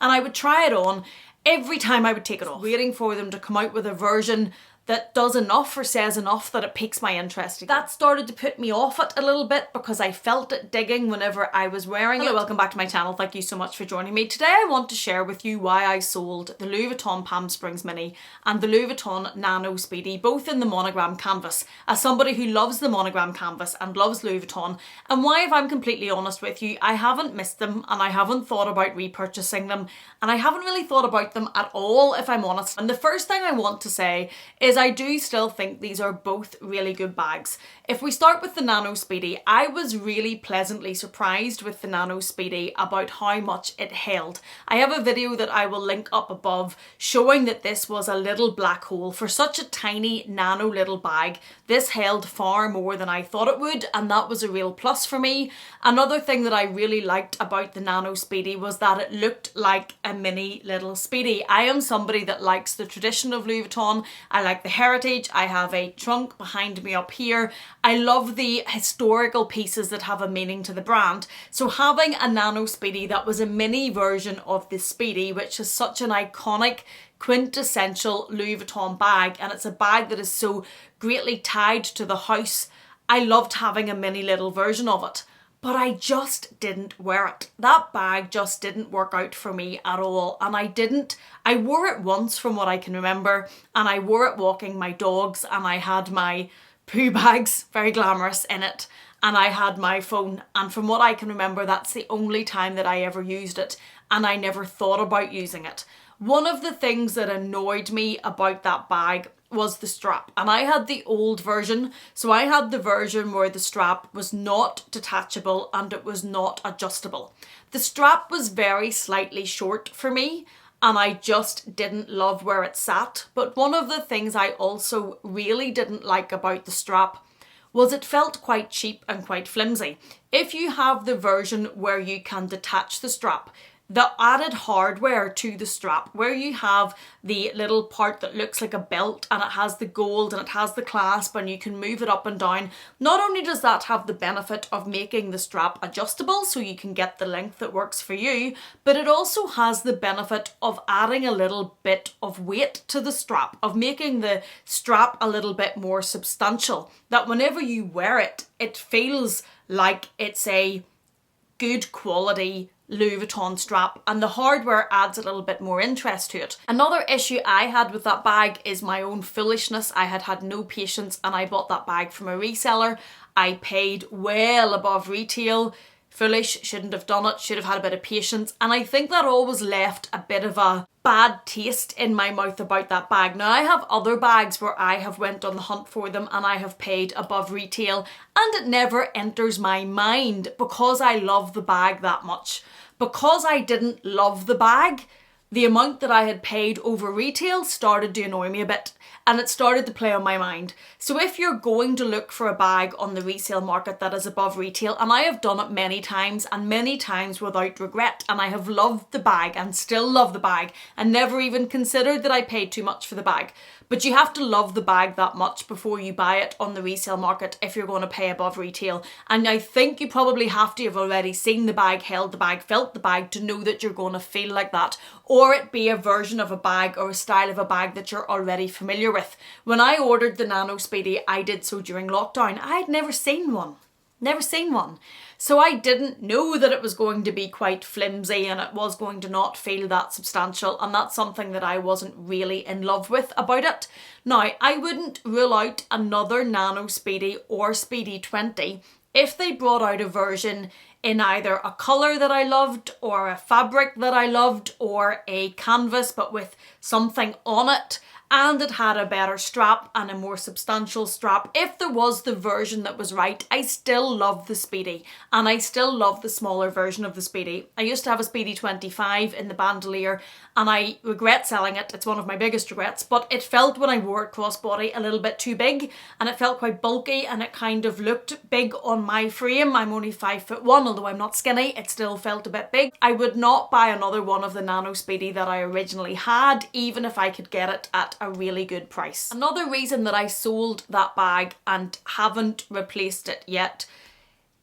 and I would try it on every time I would take it off, waiting for them to come out with a version that does enough or says enough that it piques my interest again. That started to put me off it a little bit because I felt it digging whenever I was wearing it. Hello, welcome back to my channel. Thank you so much for joining me. Today I want to share with you why I sold the Louis Vuitton Palm Springs Mini and the Louis Vuitton Nano Speedy, both in the monogram canvas, as somebody who loves the monogram canvas and loves Louis Vuitton, and why, if I'm completely honest with you, I haven't missed them and I haven't thought about repurchasing them, and I haven't really thought about them at all, if I'm honest. And the first thing I want to say is I do still think these are both really good bags. If we start with the Nano Speedy, I was really pleasantly surprised with the Nano Speedy about how much it held. I have a video that I will link up above showing that this was a little black hole. For such a tiny nano little bag, this held far more than I thought it would, and that was a real plus for me. Another thing that I really liked about the Nano Speedy was that it looked like a mini little Speedy. I am somebody that likes the tradition of Louis Vuitton. I like the heritage. I have a trunk behind me up here. I love the historical pieces that have a meaning to the brand. So having a Nano Speedy that was a mini version of the Speedy, which is such an iconic, quintessential Louis Vuitton bag, and it's a bag that is so greatly tied to the house, I loved having a mini little version of it. But I just didn't wear it. That bag just didn't work out for me at all. And I wore it once from what I can remember, and I wore it walking my dogs, and I had my poo bags, very glamorous, in it, and I had my phone. And from what I can remember, that's the only time that I ever used it, and I never thought about using it. One of the things that annoyed me about that bag was the strap, and I had the old version. So I had the version where the strap was not detachable and it was not adjustable. The strap was very slightly short for me, and I just didn't love where it sat. But one of the things I also really didn't like about the strap was it felt quite cheap and quite flimsy. If you have the version where you can detach the strap, the added hardware to the strap, where you have the little part that looks like a belt and it has the gold and it has the clasp and you can move it up and down, not only does that have the benefit of making the strap adjustable so you can get the length that works for you, but it also has the benefit of adding a little bit of weight to the strap, of making the strap a little bit more substantial, that whenever you wear it, it feels like it's a good quality Louis Vuitton strap, and the hardware adds a little bit more interest to it. Another issue I had with that bag is my own foolishness. I had no patience, and I bought that bag from a reseller. I paid well above retail. Foolish, shouldn't have done it, should have had a bit of patience, and I think that always left a bit of a bad taste in my mouth about that bag. Now, I have other bags where I have went on the hunt for them and I have paid above retail, and it never enters my mind because I love the bag that much. Because I didn't love the bag, the amount that I had paid over retail started to annoy me a bit, and it started to play on my mind. So if you're going to look for a bag on the resale market that is above retail, and I have done it many times and many times without regret, and I have loved the bag and still love the bag and never even considered that I paid too much for the bag. But you have to love the bag that much before you buy it on the resale market if you're going to pay above retail. And I think you probably have to have already seen the bag, held the bag, felt the bag to know that you're going to feel like that, or it be a version of a bag or a style of a bag that you're already familiar with. When I ordered the Nano Speedy, I did so during lockdown. I had never seen one. Never seen one. So I didn't know that it was going to be quite flimsy and it was going to not feel that substantial, and that's something that I wasn't really in love with about it. Now, I wouldn't rule out another Nano Speedy or Speedy 20 if they brought out a version in either a colour that I loved or a fabric that I loved or a canvas but with something on it, and it had a better strap and a more substantial strap. If there was the version that was right, I still love the Speedy, and I still love the smaller version of the Speedy. I used to have a Speedy 25 in the bandolier, and I regret selling it. It's one of my biggest regrets, but it felt when I wore it crossbody a little bit too big, and it felt quite bulky, and it kind of looked big on my frame. I'm only 5'1", although I'm not skinny, it still felt a bit big. I would not buy another one of the Nano Speedy that I originally had, even if I could get it at a really good price. Another reason that I sold that bag and haven't replaced it yet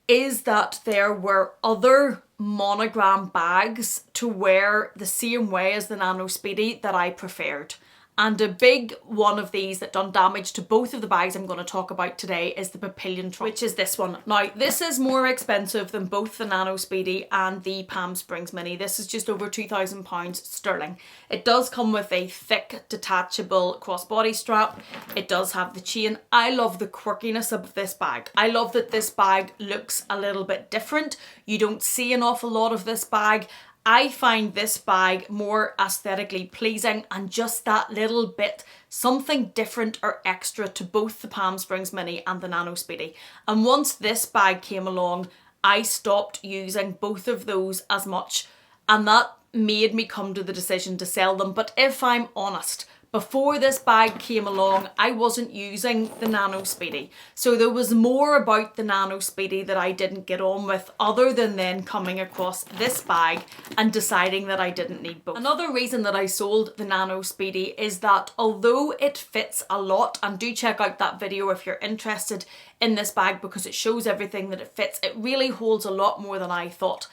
is that there were other monogram bags to wear the same way as the Nano Speedy that I preferred. And a big one of these that done damage to both of the bags I'm going to talk about today is the Papillion trunk, which is this one. Now, this is more expensive than both the Nano Speedy and the Palm Springs Mini. This is just over £2,000 sterling. It does come with a thick, detachable crossbody strap. It does have the chain. I love the quirkiness of this bag. I love that this bag looks a little bit different. You don't see an awful lot of this bag. I find this bag more aesthetically pleasing and just that little bit something different or extra to both the Palm Springs Mini and the Nano Speedy. And once this bag came along, I stopped using both of those as much, and that made me come to the decision to sell them. But if I'm honest, before this bag came along, I wasn't using the Nano Speedy. So there was more about the Nano Speedy that I didn't get on with, other than then coming across this bag and deciding that I didn't need both. Another reason that I sold the Nano Speedy is that although it fits a lot, and do check out that video if you're interested in this bag because it shows everything that it fits, it really holds a lot more than I thought.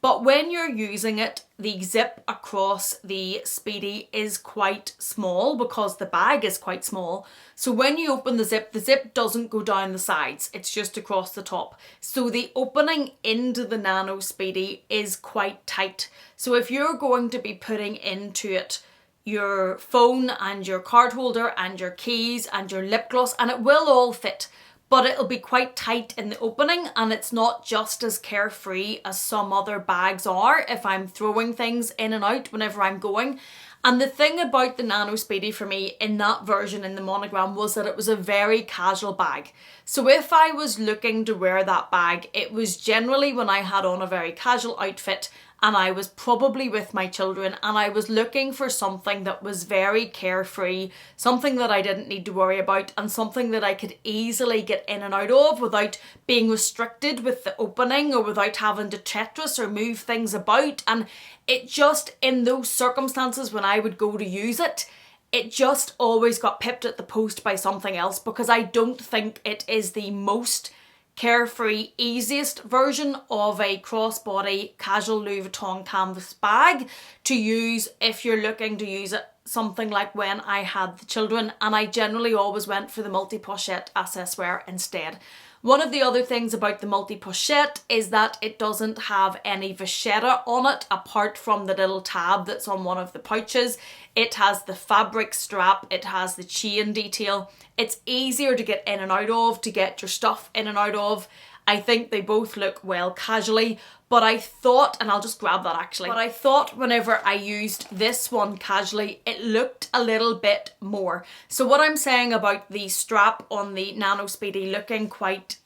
But when you're using it, the zip across the Speedy is quite small because the bag is quite small. So when you open the zip doesn't go down the sides, it's just across the top. So the opening into the Nano Speedy is quite tight. So if you're going to be putting into it your phone and your card holder and your keys and your lip gloss, and it will all fit, but it'll be quite tight in the opening, and it's not just as carefree as some other bags are if I'm throwing things in and out whenever I'm going. And the thing about the Nano Speedy for me in that version in the monogram was that it was a very casual bag. So if I was looking to wear that bag, it was generally when I had on a very casual outfit and I was probably with my children and I was looking for something that was very carefree, something that I didn't need to worry about, and something that I could easily get in and out of without being restricted with the opening or without having to Tetris or move things about. And it just, in those circumstances when I would go to use it, it just always got pipped at the post by something else, because I don't think it is the most carefree, easiest version of a crossbody casual Louis Vuitton canvas bag to use if you're looking to use it something like when I had the children, and I generally always went for the multi-pochette accessoire instead. One of the other things about the multi-pochette is that it doesn't have any vachetta on it apart from the little tab that's on one of the pouches. It has the fabric strap, it has the chain detail. It's easier to get in and out of, to get your stuff in and out of. I think they both look well casually, but I thought, and I'll just grab that actually, but I thought whenever I used this one casually, it looked a little bit more. So what I'm saying about the strap on the Nano Speedy looking quite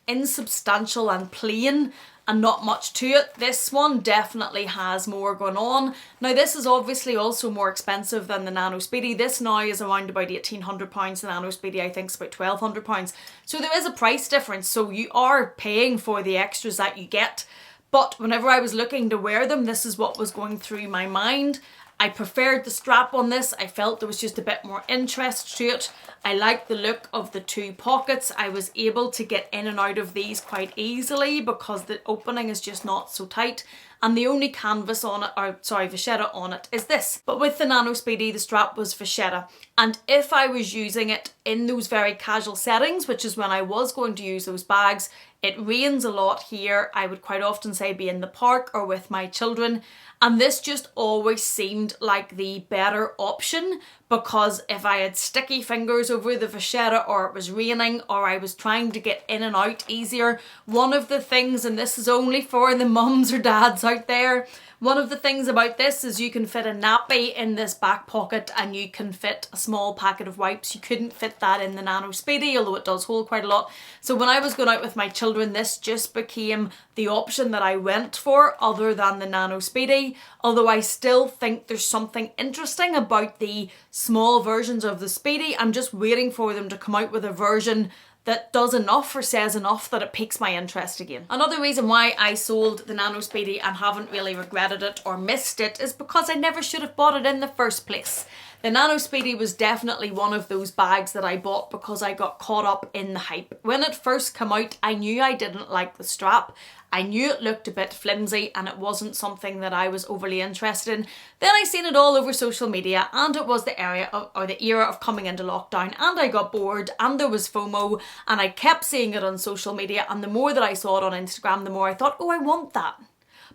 insubstantial and plain and not much to it, this one definitely has more going on. Now this is obviously also more expensive than the Nano Speedy. This now is around about £1,800. The Nano Speedy I think is about £1,200. So there is a price difference, so you are paying for the extras that you get. But whenever I was looking to wear them, this is what was going through my mind. I preferred the strap on this. I felt there was just a bit more interest to it. I liked the look of the two pockets. I was able to get in and out of these quite easily because the opening is just not so tight. And the only canvas on it, or sorry, vachetta on it is this. But with the Nano Speedy, the strap was vachetta. And if I was using it in those very casual settings, which is when I was going to use those bags, it rains a lot here. I would quite often say be in the park or with my children. And this just always seemed like the better option, because if I had sticky fingers over the vachetta, or it was raining, or I was trying to get in and out easier, one of the things, and this is only for the mums or dads out there, one of the things about this is you can fit a nappy in this back pocket and you can fit a small packet of wipes. You couldn't fit that in the Nano Speedy, although it does hold quite a lot. So when I was going out with my children, this just became the option that I went for other than the Nano Speedy. Although I still think there's something interesting about the small versions of the Speedy. I'm just waiting for them to come out with a version that does enough or says enough that it piques my interest again. Another reason why I sold the Nano Speedy and haven't really regretted it or missed it is because I never should have bought it in the first place. The Nano Speedy was definitely one of those bags that I bought because I got caught up in the hype. When it first came out, I knew I didn't like the strap. I knew it looked a bit flimsy and it wasn't something that I was overly interested in. Then I seen it all over social media and it was the era of coming into lockdown, and I got bored and there was FOMO and I kept seeing it on social media, and the more that I saw it on Instagram, the more I thought, oh, I want that.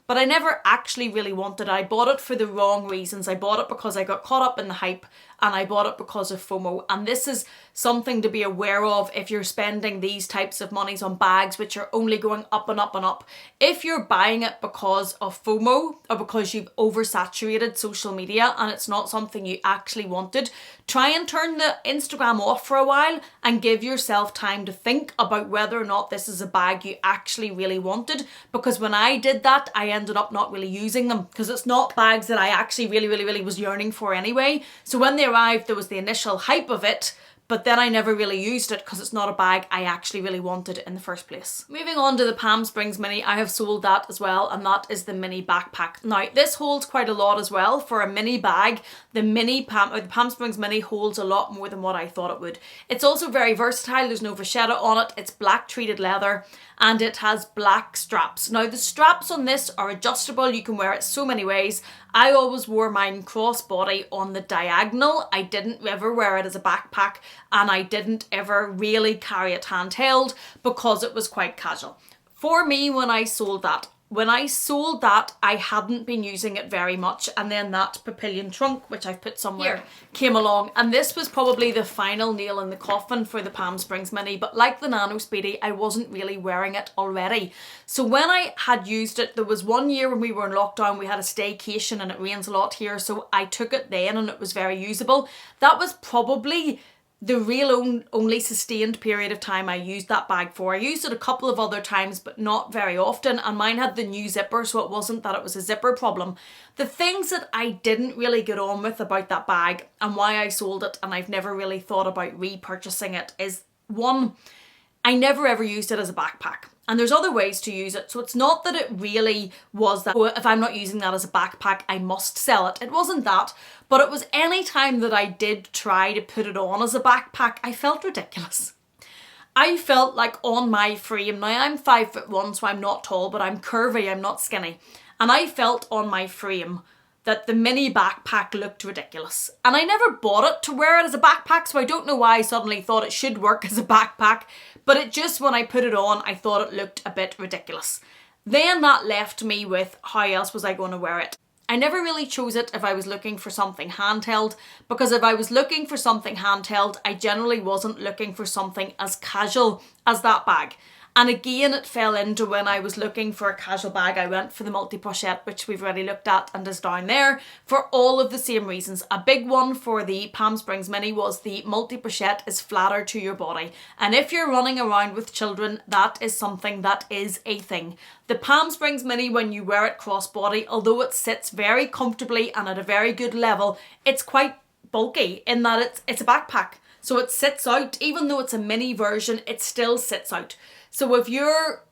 But I never actually really wanted it. I bought it for the wrong reasons. I bought it because I got caught up in the hype, and I bought it because of FOMO. And this is something to be aware of if you're spending these types of monies on bags which are only going up and up and up. If you're buying it because of FOMO or because you've oversaturated social media and it's not something you actually wanted, try and turn the Instagram off for a while and give yourself time to think about whether or not this is a bag you actually really wanted. Because when I did that, I ended up not really using them because it's not bags that I actually really was yearning for anyway. So when they arrived, there was the initial hype of it, but then I never really used it because it's not a bag I actually really wanted in the first place. Moving on to the Palm Springs Mini, I have sold that as well, and that is the mini backpack. Now, this holds quite a lot as well. For a mini bag, the Palm Springs Mini holds a lot more than what I thought it would. It's also very versatile. There's no vachetta on it. It's black treated leather and it has black straps. Now, the straps on this are adjustable. You can wear it so many ways. I always wore mine crossbody on the diagonal. I didn't ever wear it as a backpack, and I didn't ever really carry it handheld because it was quite casual. For me, when I sold that, I hadn't been using it very much, and then that Papillion trunk, which I've put somewhere here, came along, and this was probably the final nail in the coffin for the Palm Springs Mini. But like the Nano Speedy, I wasn't really wearing it already. So when I had used it, there was one year when we were in lockdown, we had a staycation and it rains a lot here, so I took it then and it was very usable. That was probably the real only sustained period of time I used that bag for. I used it a couple of other times, but not very often, and mine had the new zipper, so it wasn't that it was a zipper problem. The things that I didn't really get on with about that bag and why I sold it, and I've never really thought about repurchasing it, is one, I never ever used it as a backpack. And there's other ways to use it. So it's not that it really was that, oh, if I'm not using that as a backpack, I must sell it. It wasn't that. But it was any time that I did try to put it on as a backpack, I felt ridiculous. I felt like on my frame, now I'm 5'1", so I'm not tall, but I'm curvy, I'm not skinny. And I felt on my frame that the mini backpack looked ridiculous. And I never bought it to wear it as a backpack, so I don't know why I suddenly thought it should work as a backpack, but it just, when I put it on, I thought it looked a bit ridiculous. Then that left me with, how else was I going to wear it? I never really chose it if I was looking for something handheld, because if I was looking for something handheld, I generally wasn't looking for something as casual as that bag. And again, it fell into when I was looking for a casual bag, I went for the multi-pochette, which we've already looked at and is down there, for all of the same reasons. A big one for the Palm Springs Mini was the multi-pochette is flatter to your body. And if you're running around with children, that is something that is a thing. The Palm Springs Mini, when you wear it crossbody, although it sits very comfortably and at a very good level, it's quite bulky in that it's a backpack. So it sits out, even though it's a mini version, it still sits out. So if you're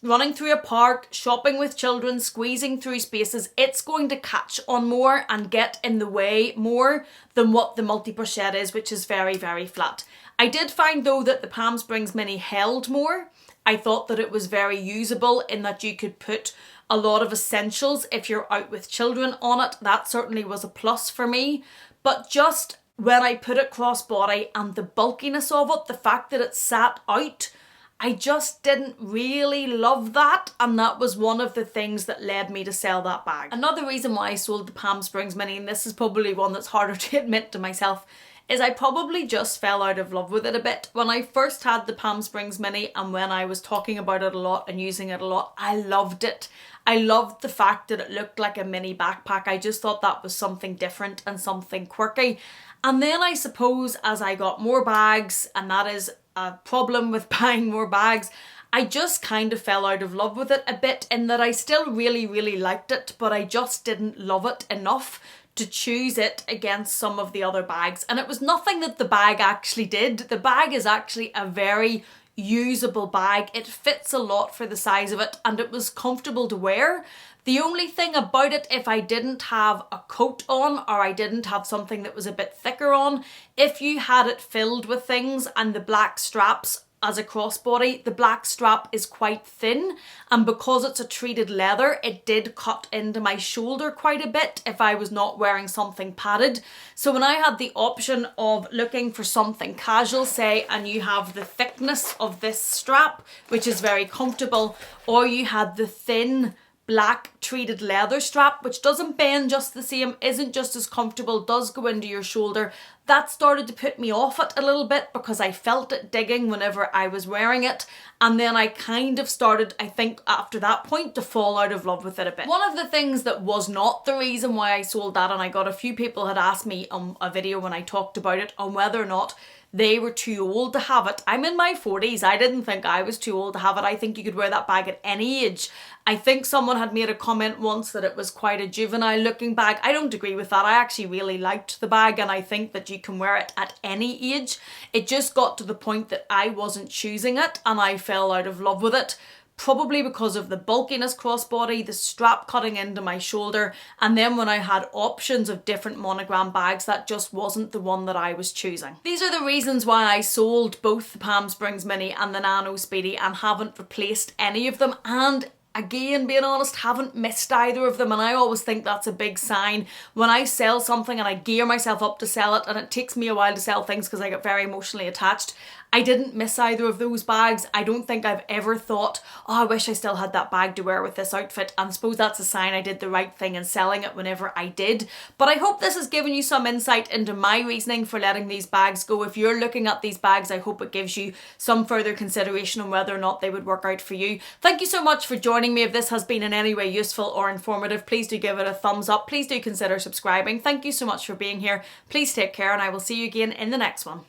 running through a park, shopping with children, squeezing through spaces, it's going to catch on more and get in the way more than what the multi-pochette is, which is very, very flat. I did find though that the Palm Springs Mini held more. I thought that it was very usable in that you could put a lot of essentials if you're out with children on it. That certainly was a plus for me. But just when I put it crossbody and the bulkiness of it, the fact that it sat out, I just didn't really love that, and that was one of the things that led me to sell that bag. Another reason why I sold the Palm Springs Mini, and this is probably one that's harder to admit to myself, is I probably just fell out of love with it a bit. When I first had the Palm Springs Mini and when I was talking about it a lot and using it a lot, I loved it. I loved the fact that it looked like a mini backpack. I just thought that was something different and something quirky. And then I suppose as I got more bags, and that is a problem with buying more bags, I just kind of fell out of love with it a bit, in that I still really liked it, but I just didn't love it enough to choose it against some of the other bags. And it was nothing that the bag actually did. The bag is actually a very usable bag. It fits a lot for the size of it and it was comfortable to wear. The only thing about it, if I didn't have a coat on or I didn't have something that was a bit thicker on, if you had it filled with things and the black straps as a crossbody, the black strap is quite thin, and because it's a treated leather, it did cut into my shoulder quite a bit if I was not wearing something padded. So when I had the option of looking for something casual, say, and you have the thickness of this strap, which is very comfortable, or you had the thin black treated leather strap, which doesn't bend just the same, isn't just as comfortable, does go into your shoulder, that started to put me off it a little bit because I felt it digging whenever I was wearing it. And then I kind of started, I think after that point, to fall out of love with it a bit. One of the things that was not the reason why I sold that, and I got a few people had asked me on a video when I talked about it on whether or not they were too old to have it. I'm in my 40s. I didn't think I was too old to have it. I think you could wear that bag at any age. I think someone had made a comment once that it was quite a juvenile looking bag. I don't agree with that. I actually really liked the bag, and I think that you can wear it at any age. It just got to the point that I wasn't choosing it and I fell out of love with it. Probably because of the bulkiness crossbody, the strap cutting into my shoulder, and then when I had options of different monogram bags, that just wasn't the one that I was choosing. These are the reasons why I sold both the Palm Springs Mini and the Nano Speedy and haven't replaced any of them, and again, being honest, haven't missed either of them. And I always think that's a big sign when I sell something and I gear myself up to sell it, and it takes me a while to sell things because I get very emotionally attached. I didn't miss either of those bags. I don't think I've ever thought, oh, I wish I still had that bag to wear with this outfit. And I suppose that's a sign I did the right thing in selling it whenever I did. But I hope this has given you some insight into my reasoning for letting these bags go. If you're looking at these bags, I hope it gives you some further consideration on whether or not they would work out for you. Thank you so much for joining me. If this has been in any way useful or informative, please do give it a thumbs up. Please do consider subscribing. Thank you so much for being here. Please take care, and I will see you again in the next one.